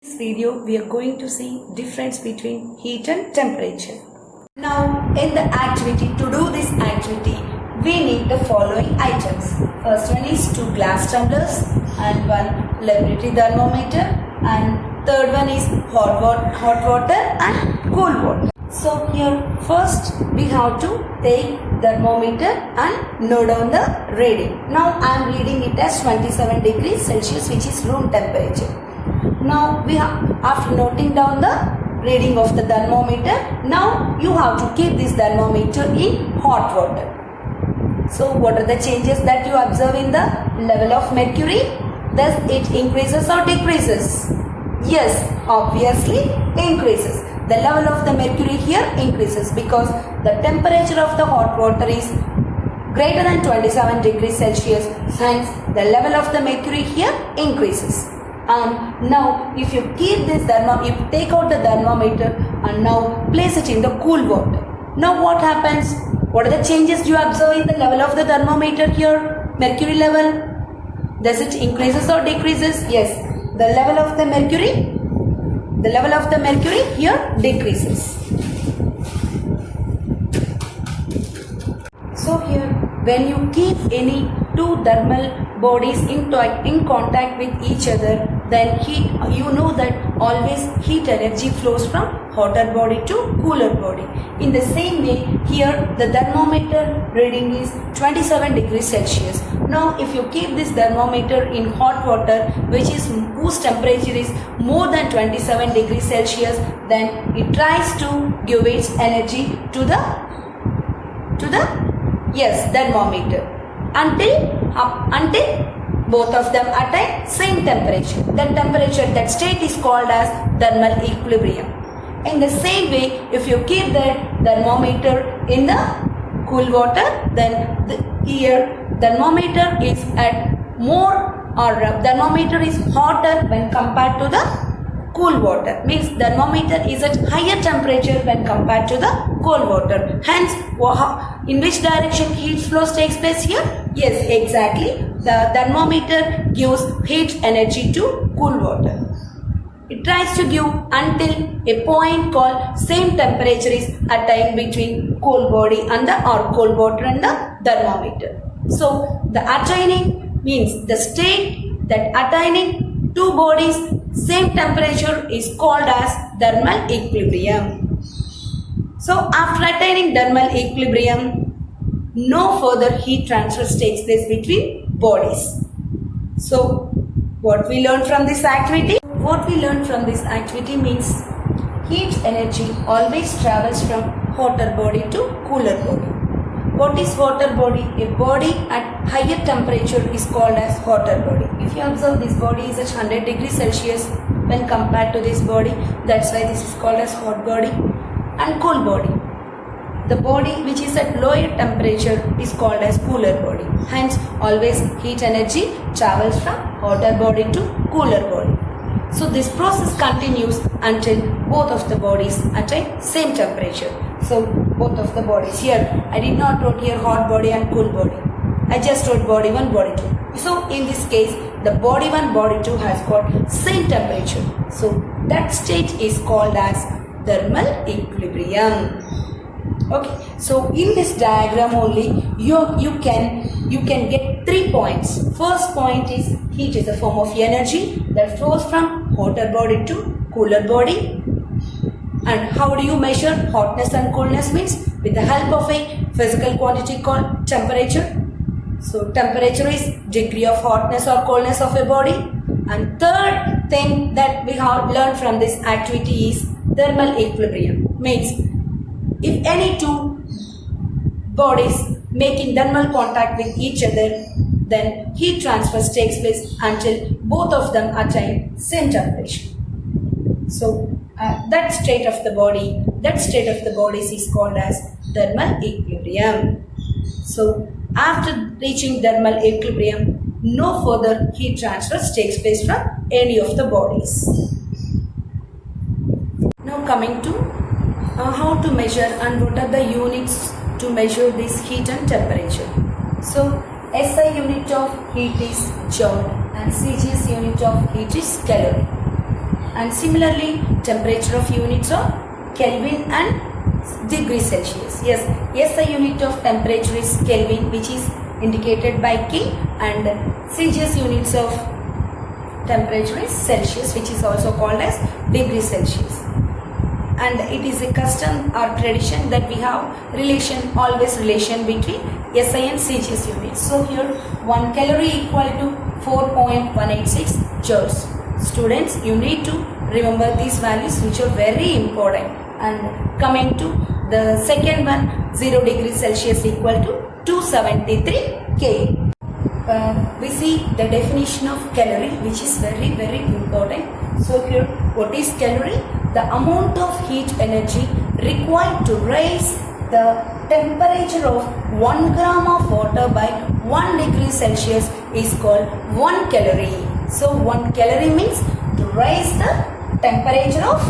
In this video, we are going to see difference between heat and temperature. Now, in the activity, to do this activity, we need the following items. First one is 2 glass tumblers and 1 laboratory thermometer, and third one is hot water and cool water. So here first we have to take thermometer and note down the reading. Now I am reading it as 27 degrees Celsius, which is room temperature. Now we have, after noting down the reading of the thermometer, now you have to keep this thermometer in hot water. So what are the changes that you observe in the level of mercury? Does it increases or decreases? Yes, obviously increases. The level of the mercury here increases because the temperature of the hot water is greater than 27 degrees Celsius. Hence, the level of the mercury here increases. And now, if you keep this if you take out the thermometer and now place it in the cool water. Now, what happens? What are the changes you observe in the level of the thermometer here? Mercury level. Does it increases or decreases? Yes. The level of the mercury here decreases. So here, when you keep any two thermal bodies in contact with each other, then you know that always heat energy flows from hotter body to cooler body. In the same way, here the thermometer reading is 27 degrees Celsius. Now, if you keep this thermometer in hot water, whose temperature is more than 27 degrees Celsius, then it tries to give its energy to the thermometer until both of them attain same temperature. That state is called as thermal equilibrium. In the same way, if you keep the thermometer in the cool water, then here thermometer is thermometer is hotter when compared to the cool water. Means thermometer is at higher temperature when compared to the cold water. Hence, in which direction heat flows takes place here? Yes, exactly. The thermometer gives heat energy to cool water. It tries to give until a point called same temperature is attained between cold body and cold water and the thermometer. So the attaining means the state that attaining two bodies same temperature is called as thermal equilibrium. So after attaining thermal equilibrium, no further heat transfers takes place between bodies. So what we learned from this activity? What we learned from this activity means heat energy always travels from hotter body to cooler body. What is hotter body? A body at higher temperature is called as hotter body. If you observe, this body is at 100 degrees Celsius when compared to this body. That's why this is called as hot body. And cool body. The body which is at lower temperature is called as cooler body. Hence, always heat energy travels from hotter body to cooler body. So this process continues until both of the bodies attain same temperature. So both of the bodies here, I did not wrote here hot body and cool body. I just wrote body 1, body 2. So in this case, the body 1, body 2 has got same temperature. So that state is called as thermal equilibrium. Okay, so in this diagram only you can get 3 points. First point is heat is a form of energy that flows from hotter body to cooler body. And how do you measure hotness and coolness? Means with the help of a physical quantity called temperature. So temperature is degree of hotness or coldness of a body. And third thing that we have learned from this activity is thermal equilibrium. Means if any two bodies making thermal contact with each other, then heat transfer takes place until both of them attain same temperature. So that state of the bodies is called as thermal equilibrium. So after reaching thermal equilibrium, no further heat transfer takes place from any of the bodies. Now coming to how to measure and what are the units to measure this heat and temperature. So SI unit of heat is joule and CGS unit of heat is calorie. And similarly, temperature of units of Kelvin and degree Celsius. Yes, SI unit of temperature is Kelvin, which is indicated by K, and Celsius units of temperature is Celsius, which is also called as degree Celsius. And it is a custom or tradition that we have always relation between SI and Celsius units. So here 1 calorie equal to 4.186 joules. Students, you need to remember these values, which are very important. And coming to the second one, 0 degree Celsius equal to 273 K. We see the definition of calorie, which is very, very important. So here, what is calorie? The amount of heat energy required to raise the temperature of 1 gram of water by 1 degree Celsius is called 1 calorie. So 1 calorie means to raise the temperature of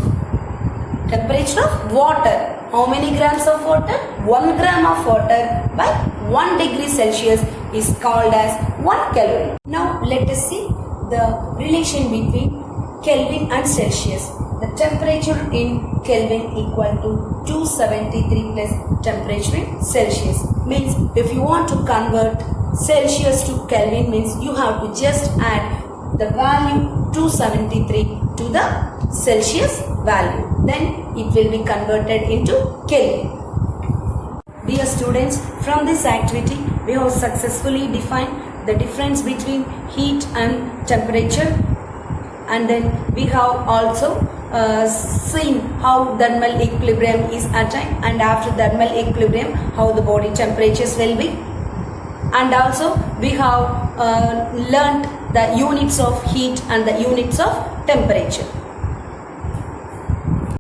water. How many grams of water? 1 gram of water by 1 degree Celsius is called as 1 calorie. Now let us see the relation between Kelvin and Celsius. The temperature in Kelvin equal to 273 plus temperature in Celsius. Means if you want to convert Celsius to Kelvin, means you have to just add the value 273 to the Celsius value. Then it will be converted into Kelvin. Dear students, from this activity we have successfully defined the difference between heat and temperature, and then we have also seen how thermal equilibrium is attained, and after thermal equilibrium how the body temperatures will be, and also we have learnt the units of heat and the units of temperature.